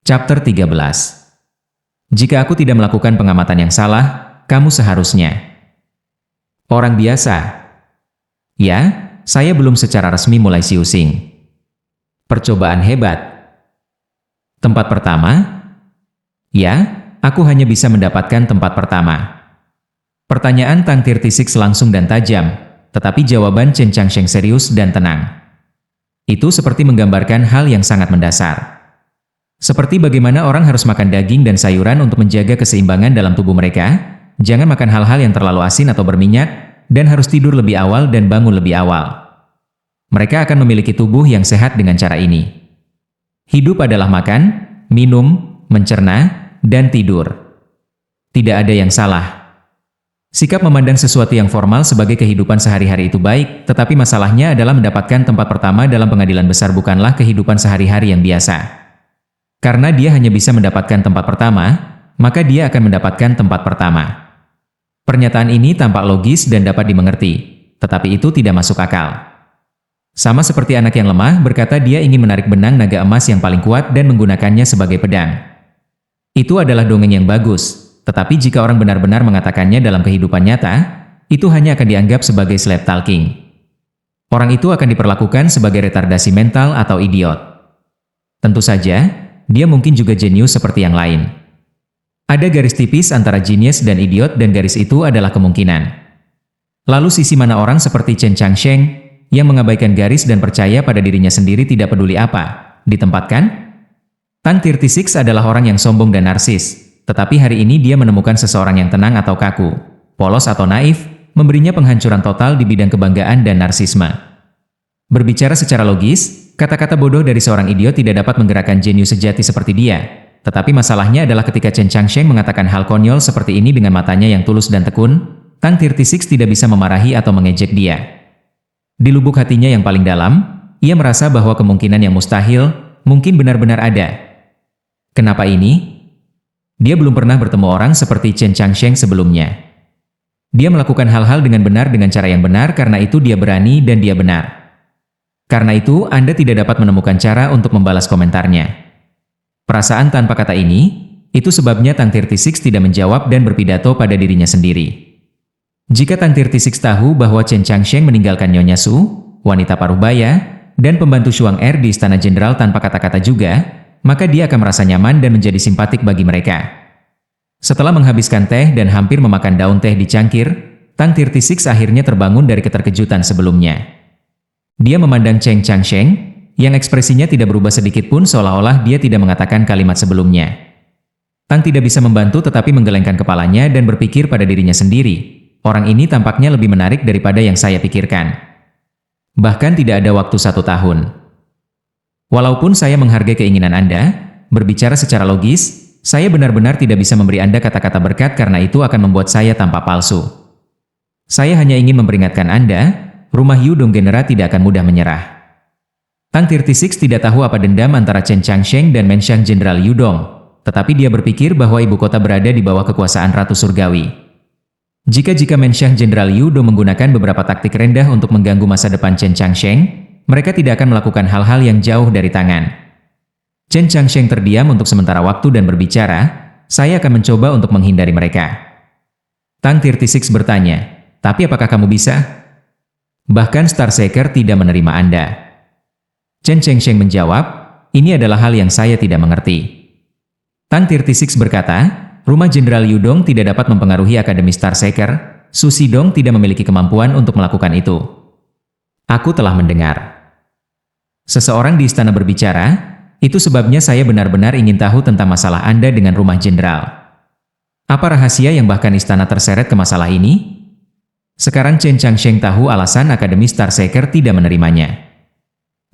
Chapter 13. Jika aku tidak melakukan pengamatan yang salah, kamu seharusnya. Orang biasa. Ya, saya belum secara resmi mulai siusing. Percobaan hebat. Tempat pertama? Ya, aku hanya bisa mendapatkan tempat pertama. Pertanyaan Tang 36 langsung dan tajam, tetapi jawaban Chen Changsheng serius dan tenang. Itu seperti menggambarkan hal yang sangat mendasar. Seperti bagaimana orang harus makan daging dan sayuran untuk menjaga keseimbangan dalam tubuh mereka, jangan makan hal-hal yang terlalu asin atau berminyak, dan harus tidur lebih awal dan bangun lebih awal. Mereka akan memiliki tubuh yang sehat dengan cara ini. Hidup adalah makan, minum, mencerna, dan tidur. Tidak ada yang salah. Sikap memandang sesuatu yang formal sebagai kehidupan sehari-hari itu baik, tetapi masalahnya adalah mendapatkan tempat pertama dalam pengadilan besar bukanlah kehidupan sehari-hari yang biasa. Karena dia hanya bisa mendapatkan tempat pertama, maka dia akan mendapatkan tempat pertama. Pernyataan ini tampak logis dan dapat dimengerti, tetapi itu tidak masuk akal. Sama seperti anak yang lemah berkata dia ingin menarik benang naga emas yang paling kuat dan menggunakannya sebagai pedang. Itu adalah dongeng yang bagus, tetapi jika orang benar-benar mengatakannya dalam kehidupan nyata, itu hanya akan dianggap sebagai slap talking. Orang itu akan diperlakukan sebagai retardasi mental atau idiot. Tentu saja, dia mungkin juga jenius seperti yang lain. Ada garis tipis antara jenius dan idiot dan garis itu adalah kemungkinan. Lalu sisi mana orang seperti Chen Changsheng yang mengabaikan garis dan percaya pada dirinya sendiri tidak peduli apa ditempatkan? Tang 36 adalah orang yang sombong dan narsis, tetapi hari ini dia menemukan seseorang yang tenang atau kaku, polos atau naif, memberinya penghancuran total di bidang kebanggaan dan narsisme. Berbicara secara logis, kata-kata bodoh dari seorang idiot tidak dapat menggerakkan jenius sejati seperti dia. Tetapi masalahnya adalah ketika Chen Changsheng mengatakan hal konyol seperti ini dengan matanya yang tulus dan tekun, Tang 36 tidak bisa memarahi atau mengejek dia. Di lubuk hatinya yang paling dalam, ia merasa bahwa kemungkinan yang mustahil mungkin benar-benar ada. Kenapa ini? Dia belum pernah bertemu orang seperti Chen Changsheng sebelumnya. Dia melakukan hal-hal dengan benar dengan cara yang benar karena itu dia berani dan dia benar. Karena itu, Anda tidak dapat menemukan cara untuk membalas komentarnya. Perasaan tanpa kata ini, itu sebabnya Tang 36 tidak menjawab dan berpidato pada dirinya sendiri. Jika Tang 36 tahu bahwa Chen Changsheng meninggalkan Nyonya Su, wanita paruh baya, dan pembantu Shuang Er di Istana Jenderal tanpa kata-kata juga, maka dia akan merasa nyaman dan menjadi simpatik bagi mereka. Setelah menghabiskan teh dan hampir memakan daun teh di cangkir, Tang 36 akhirnya terbangun dari keterkejutan sebelumnya. Dia memandang Chen Changsheng, yang ekspresinya tidak berubah sedikit pun seolah-olah dia tidak mengatakan kalimat sebelumnya. Tang tidak bisa membantu tetapi menggelengkan kepalanya dan berpikir pada dirinya sendiri, orang ini tampaknya lebih menarik daripada yang saya pikirkan. Bahkan tidak ada waktu 1 tahun. Walaupun saya menghargai keinginan Anda, berbicara secara logis, saya benar-benar tidak bisa memberi Anda kata-kata berkat karena itu akan membuat saya tampak palsu. Saya hanya ingin memperingatkan Anda, rumah Yudong Genera tidak akan mudah menyerah. Tang 36 tidak tahu apa dendam antara Chen Changsheng dan Menshang Jenderal Yudong, tetapi dia berpikir bahwa ibu kota berada di bawah kekuasaan Ratu Surgawi. Jika Menshang Jenderal Yudong menggunakan beberapa taktik rendah untuk mengganggu masa depan Chen Changsheng, mereka tidak akan melakukan hal-hal yang jauh dari tangan. Chen Changsheng terdiam untuk sementara waktu dan berbicara, saya akan mencoba untuk menghindari mereka. Tang 36 bertanya, tapi apakah kamu bisa? Bahkan Starseeker tidak menerima Anda. Chen Changsheng menjawab, ini adalah hal yang saya tidak mengerti. Tang 36 berkata, rumah Jenderal Yudong tidak dapat mempengaruhi Akademi Starseeker, Su Xidong tidak memiliki kemampuan untuk melakukan itu. Aku telah mendengar. Seseorang di istana berbicara, itu sebabnya saya benar-benar ingin tahu tentang masalah Anda dengan rumah Jenderal. Apa rahasia yang bahkan istana terseret ke masalah ini? Sekarang Chen Changsheng tahu alasan Akademi Starseeker tidak menerimanya.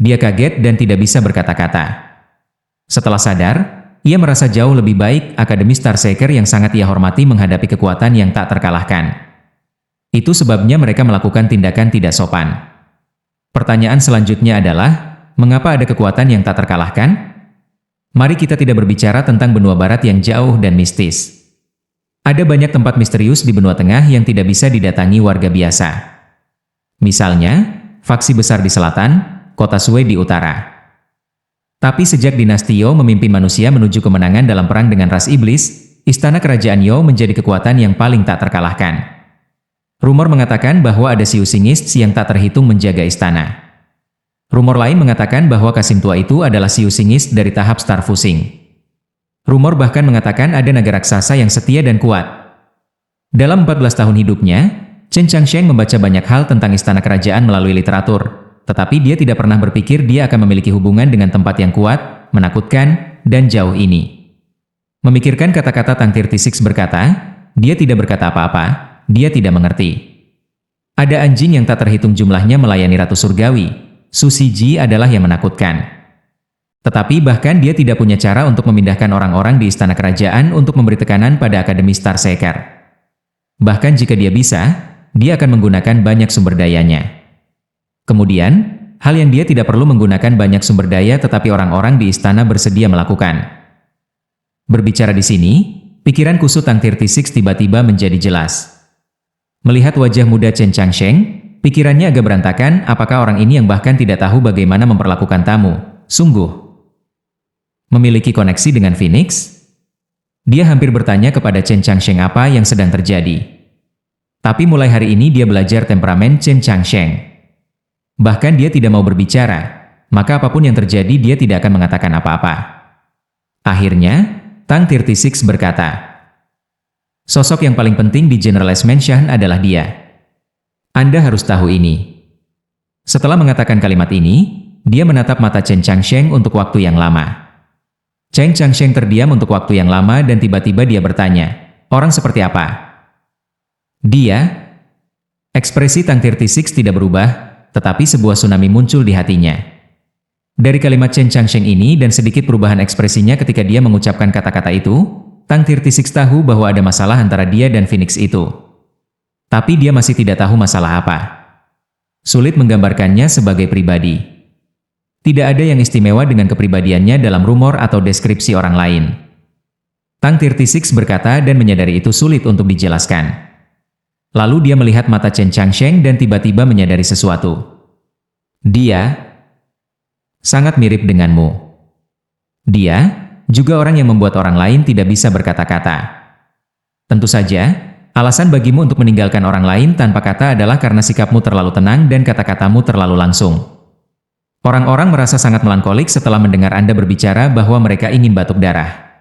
Dia kaget dan tidak bisa berkata-kata. Setelah sadar, ia merasa jauh lebih baik Akademi Starseeker yang sangat ia hormati menghadapi kekuatan yang tak terkalahkan. Itu sebabnya mereka melakukan tindakan tidak sopan. Pertanyaan selanjutnya adalah, mengapa ada kekuatan yang tak terkalahkan? Mari kita tidak berbicara tentang benua barat yang jauh dan mistis. Ada banyak tempat misterius di benua tengah yang tidak bisa didatangi warga biasa. Misalnya, faksi besar di selatan, kota Sui di utara. Tapi sejak dinasti Yo memimpin manusia menuju kemenangan dalam perang dengan ras iblis, istana kerajaan Yo menjadi kekuatan yang paling tak terkalahkan. Rumor mengatakan bahwa ada Siu Singist yang tak terhitung menjaga istana. Rumor lain mengatakan bahwa Kasim tua itu adalah Siu Singist dari tahap Star Fusing. Rumor bahkan mengatakan ada naga raksasa yang setia dan kuat. Dalam 14 tahun hidupnya, Chen Changsheng membaca banyak hal tentang istana kerajaan melalui literatur. Tetapi dia tidak pernah berpikir dia akan memiliki hubungan dengan tempat yang kuat, menakutkan, dan jauh ini. Memikirkan kata-kata Tang 36 berkata, dia tidak berkata apa-apa, dia tidak mengerti. Ada anjing yang tak terhitung jumlahnya melayani Ratu Surgawi. Su Shiji adalah yang menakutkan. Tetapi bahkan dia tidak punya cara untuk memindahkan orang-orang di istana kerajaan untuk memberi tekanan pada Akademi Star Seeker. Bahkan jika dia bisa, dia akan menggunakan banyak sumber dayanya. Kemudian, hal yang dia tidak perlu menggunakan banyak sumber daya tetapi orang-orang di istana bersedia melakukan. Berbicara di sini, pikiran kusut Tang 36 tiba-tiba menjadi jelas. Melihat wajah muda Chen Changsheng, pikirannya agak berantakan. Apakah orang ini yang bahkan tidak tahu bagaimana memperlakukan tamu, sungguh memiliki koneksi dengan Phoenix? Dia hampir bertanya kepada Chen Changsheng apa yang sedang terjadi. Tapi mulai hari ini dia belajar temperamen Chen Changsheng. Bahkan dia tidak mau berbicara, maka apapun yang terjadi dia tidak akan mengatakan apa-apa. Akhirnya, Tang 36 berkata, sosok yang paling penting di General's Mansion adalah dia. Anda harus tahu ini. Setelah mengatakan kalimat ini, dia menatap mata Chen Changsheng untuk waktu yang lama. Chen Changsheng terdiam untuk waktu yang lama dan tiba-tiba dia bertanya, orang seperti apa? Dia? Ekspresi Tang 36 tidak berubah, tetapi sebuah tsunami muncul di hatinya. Dari kalimat Chen Changsheng ini dan sedikit perubahan ekspresinya ketika dia mengucapkan kata-kata itu, Tang 36 tahu bahwa ada masalah antara dia dan Phoenix itu. Tapi dia masih tidak tahu masalah apa. Sulit menggambarkannya sebagai pribadi. Tidak ada yang istimewa dengan kepribadiannya dalam rumor atau deskripsi orang lain. Tang 36 berkata dan menyadari itu sulit untuk dijelaskan. Lalu dia melihat mata Chen Changsheng dan tiba-tiba menyadari sesuatu. Dia sangat mirip denganmu. Dia juga orang yang membuat orang lain tidak bisa berkata-kata. Tentu saja, alasan bagimu untuk meninggalkan orang lain tanpa kata adalah karena sikapmu terlalu tenang dan kata-katamu terlalu langsung. Orang-orang merasa sangat melankolik setelah mendengar Anda berbicara bahwa mereka ingin batuk darah.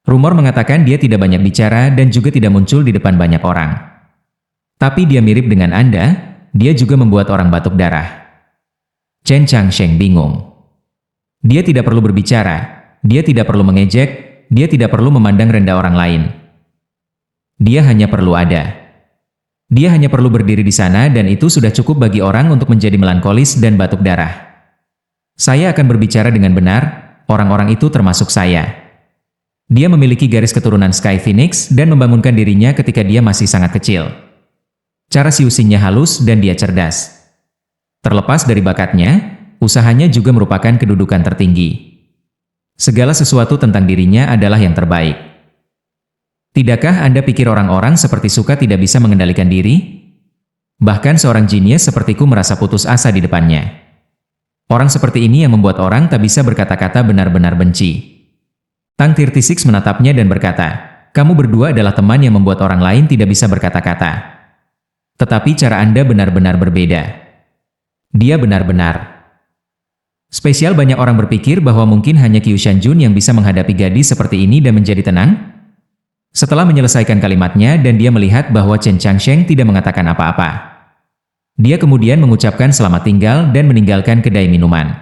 Rumor mengatakan dia tidak banyak bicara dan juga tidak muncul di depan banyak orang. Tapi dia mirip dengan Anda, dia juga membuat orang batuk darah. Chen Changsheng bingung. Dia tidak perlu berbicara, dia tidak perlu mengejek, dia tidak perlu memandang rendah orang lain. Dia hanya perlu ada. Dia hanya perlu berdiri di sana dan itu sudah cukup bagi orang untuk menjadi melankolis dan batuk darah. Saya akan berbicara dengan benar, orang-orang itu termasuk saya. Dia memiliki garis keturunan Sky Phoenix dan membangunkan dirinya ketika dia masih sangat kecil. Cara siusinya halus dan dia cerdas. Terlepas dari bakatnya, usahanya juga merupakan kedudukan tertinggi. Segala sesuatu tentang dirinya adalah yang terbaik. Tidakkah Anda pikir orang-orang seperti suka tidak bisa mengendalikan diri? Bahkan seorang jenius sepertiku merasa putus asa di depannya. Orang seperti ini yang membuat orang tak bisa berkata-kata benar-benar benci. Tang 36 menatapnya dan berkata, kamu berdua adalah teman yang membuat orang lain tidak bisa berkata-kata. Tetapi cara Anda benar-benar berbeda. Dia benar-benar spesial. Banyak orang berpikir bahwa mungkin hanya Qiu Shanjun yang bisa menghadapi gadis seperti ini dan menjadi tenang. Setelah menyelesaikan kalimatnya dan dia melihat bahwa Chen Changsheng tidak mengatakan apa-apa. Dia kemudian mengucapkan selamat tinggal dan meninggalkan kedai minuman.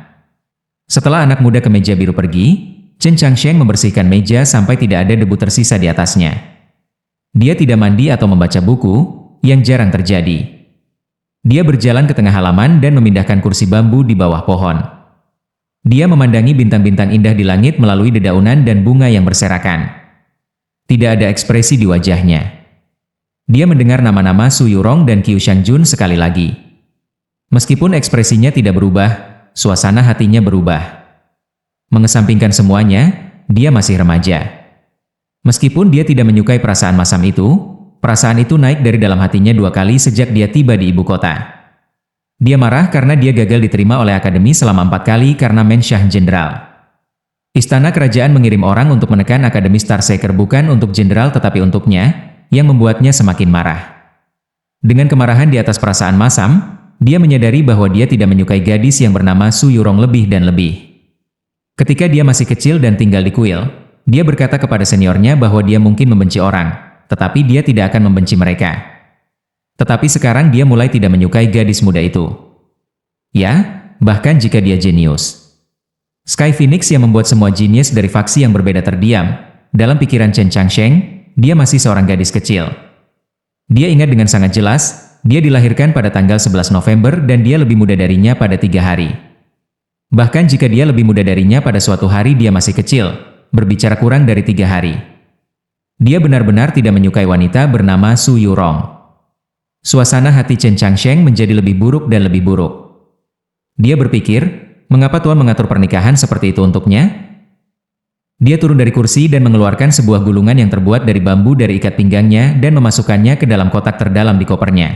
Setelah anak muda kemeja biru pergi, Chen Changsheng membersihkan meja sampai tidak ada debu tersisa di atasnya. Dia tidak mandi atau membaca buku, yang jarang terjadi. Dia berjalan ke tengah halaman dan memindahkan kursi bambu di bawah pohon. Dia memandangi bintang-bintang indah di langit melalui dedaunan dan bunga yang berserakan. Tidak ada ekspresi di wajahnya. Dia mendengar nama-nama Su Yurong dan Qiu Shangjun sekali lagi. Meskipun ekspresinya tidak berubah, suasana hatinya berubah. Mengesampingkan semuanya, dia masih remaja. Meskipun dia tidak menyukai perasaan masam itu, perasaan itu naik dari dalam hatinya 2 kali sejak dia tiba di ibu kota. Dia marah karena dia gagal diterima oleh akademi selama 4 kali karena mensyah jenderal. Istana kerajaan mengirim orang untuk menekan Akademi Starseeker bukan untuk jenderal tetapi untuknya, yang membuatnya semakin marah. Dengan kemarahan di atas perasaan masam, dia menyadari bahwa dia tidak menyukai gadis yang bernama Su Yurong lebih dan lebih. Ketika dia masih kecil dan tinggal di kuil, dia berkata kepada seniornya bahwa dia mungkin membenci orang, tetapi dia tidak akan membenci mereka. Tetapi sekarang dia mulai tidak menyukai gadis muda itu. Ya, bahkan jika dia jenius. Sky Phoenix yang membuat semua jenius dari faksi yang berbeda terdiam, dalam pikiran Chen Changsheng, dia masih seorang gadis kecil. Dia ingat dengan sangat jelas, dia dilahirkan pada tanggal 11 November dan dia lebih muda darinya pada 3 hari. Bahkan jika dia lebih muda darinya pada suatu hari dia masih kecil, berbicara kurang dari 3 hari. Dia benar-benar tidak menyukai wanita bernama Su Yurong. Suasana hati Chen Changsheng menjadi lebih buruk dan lebih buruk. Dia berpikir, mengapa Tuan mengatur pernikahan seperti itu untuknya? Dia turun dari kursi dan mengeluarkan sebuah gulungan yang terbuat dari bambu dari ikat pinggangnya dan memasukkannya ke dalam kotak terdalam di kopernya.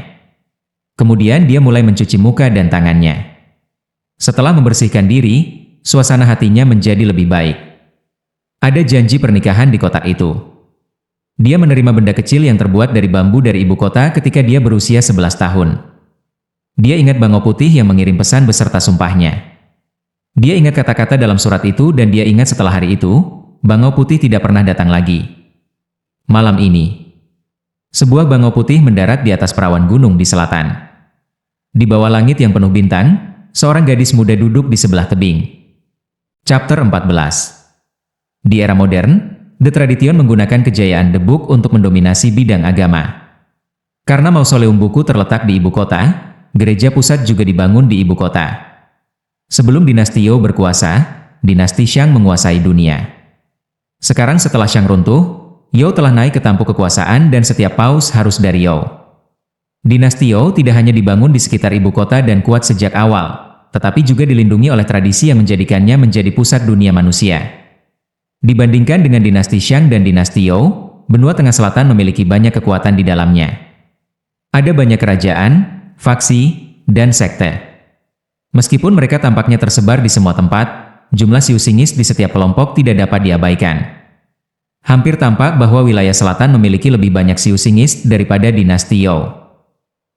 Kemudian dia mulai mencuci muka dan tangannya. Setelah membersihkan diri, suasana hatinya menjadi lebih baik. Ada janji pernikahan di kotak itu. Dia menerima benda kecil yang terbuat dari bambu dari ibu kota ketika dia berusia 11 tahun. Dia ingat bangau putih yang mengirim pesan beserta sumpahnya. Dia ingat kata-kata dalam surat itu dan dia ingat setelah hari itu, bangau putih tidak pernah datang lagi. Malam ini, sebuah bangau putih mendarat di atas perawan gunung di selatan. Di bawah langit yang penuh bintang, seorang gadis muda duduk di sebelah tebing. Chapter 14. Di era modern, The Tradition menggunakan kejayaan The Book untuk mendominasi bidang agama. Karena mausoleum buku terletak di ibu kota, gereja pusat juga dibangun di ibu kota. Sebelum dinasti Youo berkuasa, dinasti Shang menguasai dunia. Sekarang setelah Shang runtuh, Youo telah naik ke tampuk kekuasaan dan setiap paus harus dari Youo. Dinasti Youo tidak hanya dibangun di sekitar ibu kota dan kuat sejak awal, tetapi juga dilindungi oleh tradisi yang menjadikannya menjadi pusat dunia manusia. Dibandingkan dengan dinasti Shang dan dinasti Youo, benua tengah selatan memiliki banyak kekuatan di dalamnya. Ada banyak kerajaan, faksi, dan sekte. Meskipun mereka tampaknya tersebar di semua tempat, jumlah Siu Singis di setiap kelompok tidak dapat diabaikan. Hampir tampak bahwa wilayah selatan memiliki lebih banyak Siu Singis daripada dinasti Youo.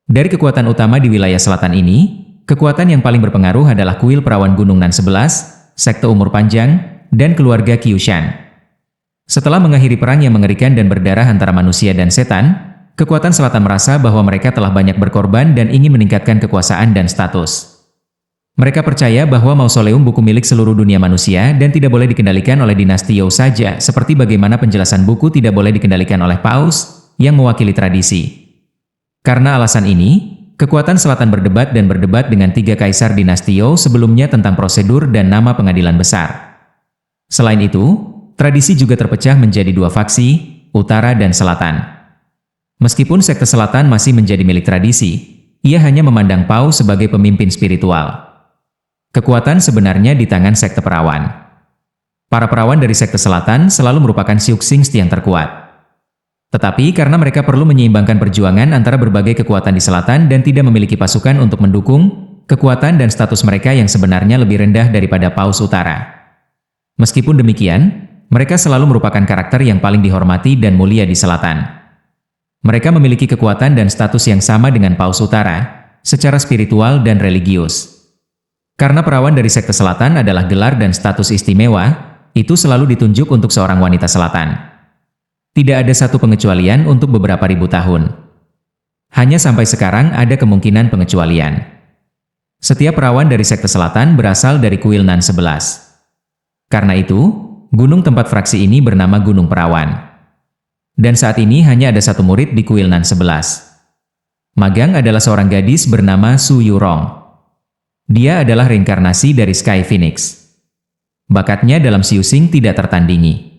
Dari kekuatan utama di wilayah selatan ini, kekuatan yang paling berpengaruh adalah kuil perawan Gunung Nan 11, sekte umur panjang, dan keluarga Qiushan. Setelah mengakhiri perang yang mengerikan dan berdarah antara manusia dan setan, kekuatan selatan merasa bahwa mereka telah banyak berkorban dan ingin meningkatkan kekuasaan dan status. Mereka percaya bahwa mausoleum buku milik seluruh dunia manusia dan tidak boleh dikendalikan oleh dinasti Youo saja, seperti bagaimana penjelasan buku tidak boleh dikendalikan oleh paus yang mewakili tradisi. Karena alasan ini, kekuatan selatan berdebat dengan 3 kaisar dinasti Youo sebelumnya tentang prosedur dan nama pengadilan besar. Selain itu, tradisi juga terpecah menjadi 2 faksi, utara dan selatan. Meskipun sekte selatan masih menjadi milik tradisi, ia hanya memandang paus sebagai pemimpin spiritual. Kekuatan sebenarnya di tangan sekte perawan. Para perawan dari sekte selatan selalu merupakan Siu Xings yang terkuat. Tetapi karena mereka perlu menyeimbangkan perjuangan antara berbagai kekuatan di selatan dan tidak memiliki pasukan untuk mendukung, kekuatan dan status mereka yang sebenarnya lebih rendah daripada paus utara. Meskipun demikian, mereka selalu merupakan karakter yang paling dihormati dan mulia di selatan. Mereka memiliki kekuatan dan status yang sama dengan paus utara, secara spiritual dan religius. Karena perawan dari sekte selatan adalah gelar dan status istimewa, itu selalu ditunjuk untuk seorang wanita selatan. Tidak ada satu pengecualian untuk beberapa ribu tahun. Hanya sampai sekarang ada kemungkinan pengecualian. Setiap perawan dari sekte selatan berasal dari kuil Nan 11. Karena itu, gunung tempat fraksi ini bernama Gunung Perawan. Dan saat ini hanya ada satu murid di kuil Nan 11. Magang adalah seorang gadis bernama Su Yurong. Dia adalah reinkarnasi dari Sky Phoenix. Bakatnya dalam Siu Xing tidak tertandingi.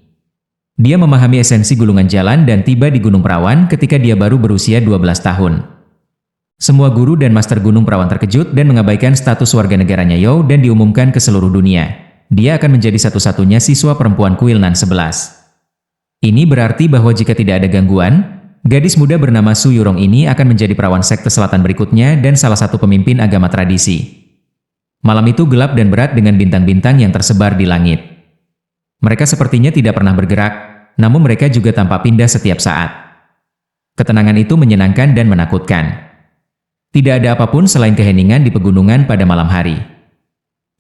Dia memahami esensi gulungan jalan dan tiba di Gunung Perawan ketika dia baru berusia 12 tahun. Semua guru dan master Gunung Perawan terkejut dan mengabaikan status warga negaranya Youo dan diumumkan ke seluruh dunia. Dia akan menjadi satu-satunya siswa perempuan kuil Nan 11. Ini berarti bahwa jika tidak ada gangguan, gadis muda bernama Su Yurong ini akan menjadi perawan sekte selatan berikutnya dan salah satu pemimpin agama tradisi. Malam itu gelap dan berat dengan bintang-bintang yang tersebar di langit. Mereka sepertinya tidak pernah bergerak, namun mereka juga tampak pindah setiap saat. Ketenangan itu menyenangkan dan menakutkan. Tidak ada apapun selain keheningan di pegunungan pada malam hari.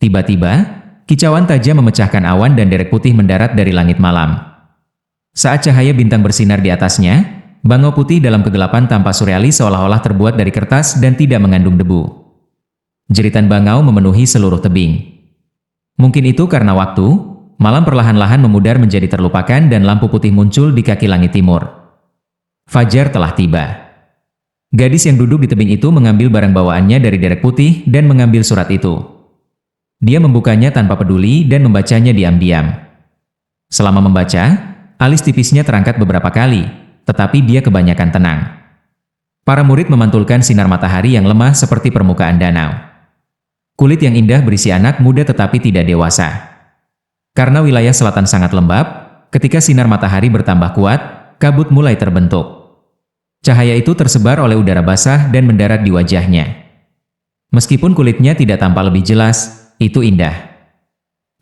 Tiba-tiba, kicauan tajam memecahkan awan dan derek putih mendarat dari langit malam. Saat cahaya bintang bersinar di atasnya, bangau putih dalam kegelapan tampak surrealis seolah-olah terbuat dari kertas dan tidak mengandung debu. Jeritan bangau memenuhi seluruh tebing. Mungkin itu karena waktu, malam perlahan-lahan memudar menjadi terlupakan dan lampu putih muncul di kaki langit timur. Fajar telah tiba. Gadis yang duduk di tebing itu mengambil barang bawaannya dari derek putih dan mengambil surat itu. Dia membukanya tanpa peduli dan membacanya diam-diam. Selama membaca, alis tipisnya terangkat beberapa kali, tetapi dia kebanyakan tenang. Para murid memantulkan sinar matahari yang lemah seperti permukaan danau. Kulit yang indah berisi anak muda tetapi tidak dewasa. Karena wilayah selatan sangat lembab, ketika sinar matahari bertambah kuat, kabut mulai terbentuk. Cahaya itu tersebar oleh udara basah dan mendarat di wajahnya. Meskipun kulitnya tidak tampak lebih jelas, itu indah.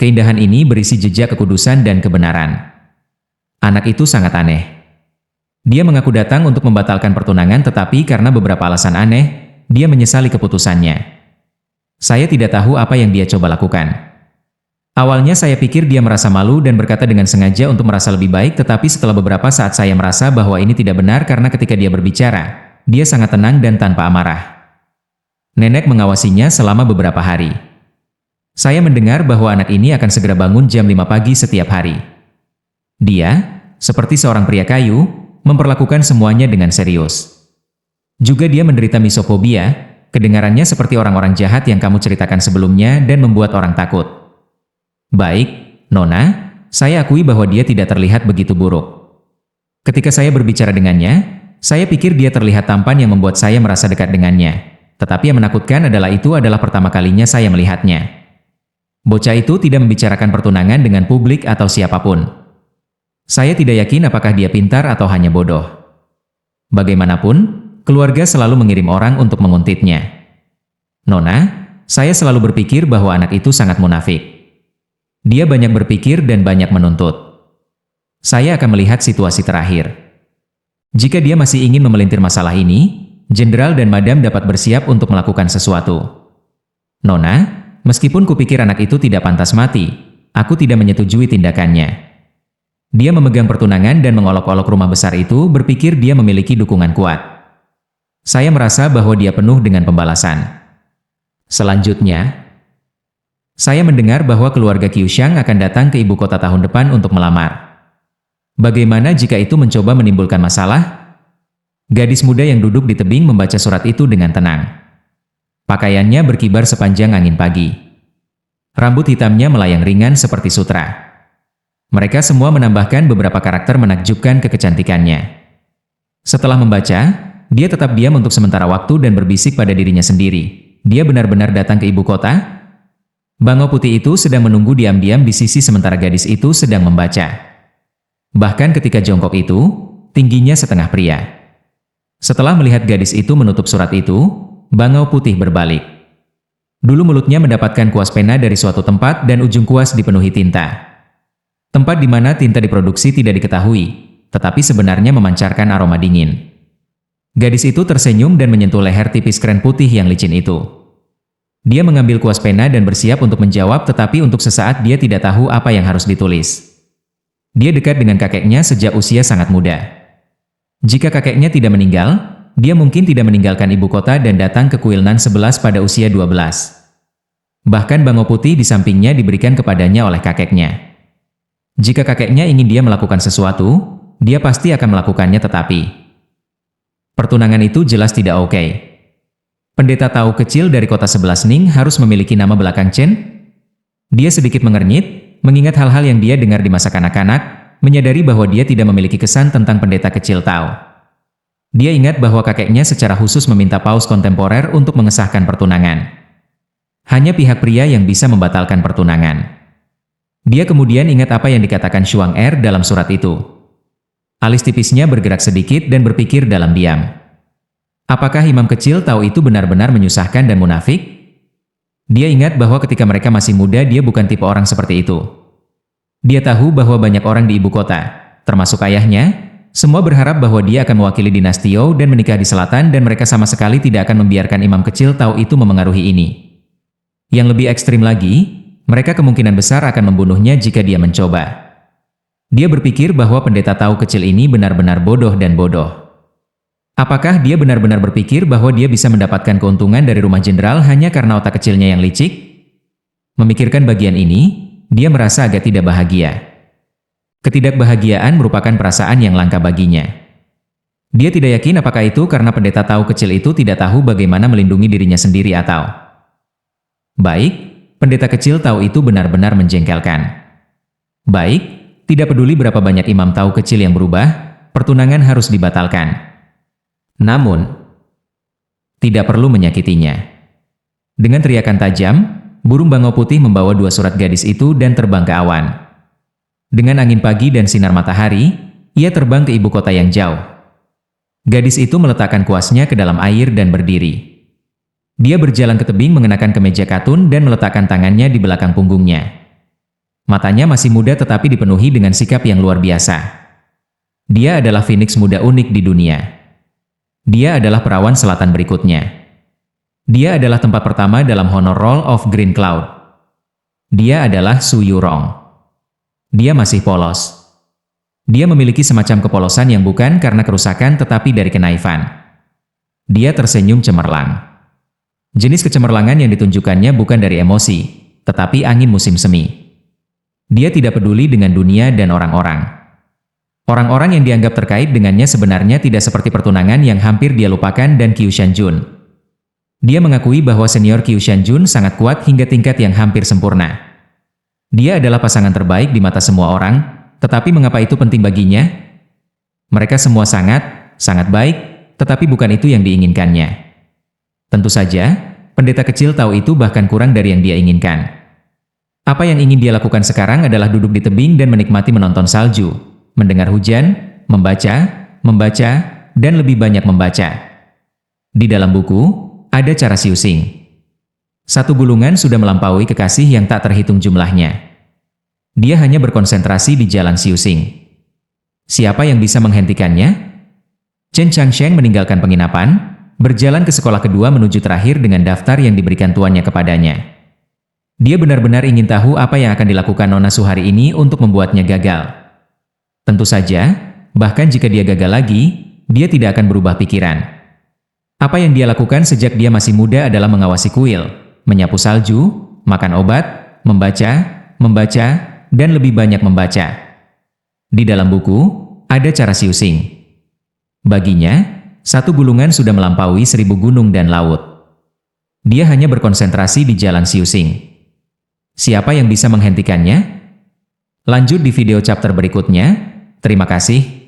Keindahan ini berisi jejak kekudusan dan kebenaran. Anak itu sangat aneh. Dia mengaku datang untuk membatalkan pertunangan tetapi karena beberapa alasan aneh, dia menyesali keputusannya. Saya tidak tahu apa yang dia coba lakukan. Awalnya saya pikir dia merasa malu dan berkata dengan sengaja untuk merasa lebih baik, tetapi setelah beberapa saat saya merasa bahwa ini tidak benar karena ketika dia berbicara, dia sangat tenang dan tanpa amarah. Nenek mengawasinya selama beberapa hari. Saya mendengar bahwa anak ini akan segera bangun jam 5 pagi setiap hari. Dia, seperti seorang pria kayu, memperlakukan semuanya dengan serius. Juga dia menderita misofobia, kedengarannya seperti orang-orang jahat yang kamu ceritakan sebelumnya dan membuat orang takut. Baik, Nona, saya akui bahwa dia tidak terlihat begitu buruk. Ketika saya berbicara dengannya, saya pikir dia terlihat tampan yang membuat saya merasa dekat dengannya. Tetapi yang menakutkan adalah itu adalah pertama kalinya saya melihatnya. Bocah itu tidak membicarakan pertunangan dengan publik atau siapapun. Saya tidak yakin apakah dia pintar atau hanya bodoh. Bagaimanapun, keluarga selalu mengirim orang untuk menguntitnya. Nona, saya selalu berpikir bahwa anak itu sangat munafik. Dia banyak berpikir dan banyak menuntut. Saya akan melihat situasi terakhir. Jika dia masih ingin memelintir masalah ini, Jenderal dan Madam dapat bersiap untuk melakukan sesuatu. Nona, meskipun kupikir anak itu tidak pantas mati, aku tidak menyetujui tindakannya. Dia memegang pertunangan dan mengolok-olok rumah besar itu, berpikir dia memiliki dukungan kuat. Saya merasa bahwa dia penuh dengan pembalasan. Selanjutnya, saya mendengar bahwa keluarga Qiushang akan datang ke ibu kota tahun depan untuk melamar. Bagaimana jika itu mencoba menimbulkan masalah? Gadis muda yang duduk di tebing membaca surat itu dengan tenang. Pakaiannya berkibar sepanjang angin pagi. Rambut hitamnya melayang ringan seperti sutra. Mereka semua menambahkan beberapa karakter menakjubkan ke kecantikannya. Setelah membaca, dia tetap diam untuk sementara waktu dan berbisik pada dirinya sendiri. Dia benar-benar datang ke ibu kota? Bangau putih itu sedang menunggu diam-diam di sisi sementara gadis itu sedang membaca. Bahkan ketika jongkok itu, tingginya setengah pria. Setelah melihat gadis itu menutup surat itu, bangau putih berbalik. Dulu mulutnya mendapatkan kuas pena dari suatu tempat dan ujung kuas dipenuhi tinta. Tempat di mana tinta diproduksi tidak diketahui, tetapi sebenarnya memancarkan aroma dingin. Gadis itu tersenyum dan menyentuh leher tipis keren putih yang licin itu. Dia mengambil kuas pena dan bersiap untuk menjawab, tetapi untuk sesaat dia tidak tahu apa yang harus ditulis. Dia dekat dengan kakeknya sejak usia sangat muda. Jika kakeknya tidak meninggal, dia mungkin tidak meninggalkan ibu kota dan datang ke kuil Nan 11 pada usia 12. Bahkan bangau putih di sampingnya diberikan kepadanya oleh kakeknya. Jika kakeknya ingin dia melakukan sesuatu, dia pasti akan melakukannya, tetapi pertunangan itu jelas tidak oke. Pendeta tahu kecil dari kota sebelah Ning harus memiliki nama belakang Chen? Dia sedikit mengernyit, mengingat hal-hal yang dia dengar di masa kanak-kanak, menyadari bahwa dia tidak memiliki kesan tentang pendeta kecil Tao. Dia ingat bahwa kakeknya secara khusus meminta paus kontemporer untuk mengesahkan pertunangan. Hanya pihak pria yang bisa membatalkan pertunangan. Dia kemudian ingat apa yang dikatakan Shuang Er dalam surat itu. Alis tipisnya bergerak sedikit dan berpikir dalam diam. Apakah imam kecil tahu itu benar-benar menyusahkan dan munafik? Dia ingat bahwa ketika mereka masih muda dia bukan tipe orang seperti itu. Dia tahu bahwa banyak orang di ibu kota, termasuk ayahnya, semua berharap bahwa dia akan mewakili dinasti Zhou dan menikah di selatan dan mereka sama sekali tidak akan membiarkan imam kecil tahu itu memengaruhi ini. Yang lebih ekstrim lagi, mereka kemungkinan besar akan membunuhnya jika dia mencoba. Dia berpikir bahwa pendeta tahu kecil ini benar-benar bodoh dan bodoh. Apakah dia benar-benar berpikir bahwa dia bisa mendapatkan keuntungan dari rumah jenderal hanya karena otak kecilnya yang licik? Memikirkan bagian ini, dia merasa agak tidak bahagia. Ketidakbahagiaan merupakan perasaan yang langka baginya. Dia tidak yakin apakah itu karena pendeta tahu kecil itu tidak tahu bagaimana melindungi dirinya sendiri atau... Baik, pendeta kecil tahu itu benar-benar menjengkelkan. Baik, tidak peduli berapa banyak imam tahu kecil yang berubah, pertunangan harus dibatalkan. Namun, tidak perlu menyakitinya. Dengan teriakan tajam, burung bangau putih membawa 2 surat gadis itu dan terbang ke awan. Dengan angin pagi dan sinar matahari, ia terbang ke ibu kota yang jauh. Gadis itu meletakkan kuasnya ke dalam air dan berdiri. Dia berjalan ke tebing mengenakan kemeja katun dan meletakkan tangannya di belakang punggungnya. Matanya masih muda tetapi dipenuhi dengan sikap yang luar biasa. Dia adalah Phoenix muda unik di dunia. Dia adalah perawan selatan berikutnya. Dia adalah tempat pertama dalam Honor Roll of Green Cloud. Dia adalah Su Yurong. Dia masih polos. Dia memiliki semacam kepolosan yang bukan karena kerusakan tetapi dari kenaifan. Dia tersenyum cemerlang. Jenis kecemerlangan yang ditunjukkannya bukan dari emosi, tetapi angin musim semi. Dia tidak peduli dengan dunia dan orang-orang. Orang-orang yang dianggap terkait dengannya sebenarnya tidak seperti pertunangan yang hampir dia lupakan dan Qiu Shanjun. Dia mengakui bahwa senior Qiu Shanjun sangat kuat hingga tingkat yang hampir sempurna. Dia adalah pasangan terbaik di mata semua orang, tetapi mengapa itu penting baginya? Mereka semua sangat baik, tetapi bukan itu yang diinginkannya. Tentu saja, pendeta kecil tahu itu bahkan kurang dari yang dia inginkan. Apa yang ingin dia lakukan sekarang adalah duduk di tebing dan menikmati menonton salju, mendengar hujan, membaca, dan lebih banyak membaca. Di dalam buku, ada cara Siu Xing. 1 gulungan sudah melampaui kekasih yang tak terhitung jumlahnya. Dia hanya berkonsentrasi di jalan Siu Xing. Siapa yang bisa menghentikannya? Chen Changsheng meninggalkan penginapan, berjalan ke sekolah kedua menuju terakhir dengan daftar yang diberikan tuannya kepadanya. Dia benar-benar ingin tahu apa yang akan dilakukan Nona Su hari ini untuk membuatnya gagal. Tentu saja, bahkan jika dia gagal lagi, dia tidak akan berubah pikiran. Apa yang dia lakukan sejak dia masih muda adalah mengawasi kuil, menyapu salju, makan obat, membaca, dan lebih banyak membaca. Di dalam buku, ada cara Siu Xing. Baginya, 1 gulungan sudah melampaui 1000 gunung dan laut. Dia hanya berkonsentrasi di jalan Siu Xing. Siapa yang bisa menghentikannya? Lanjut di video chapter berikutnya. Terima kasih.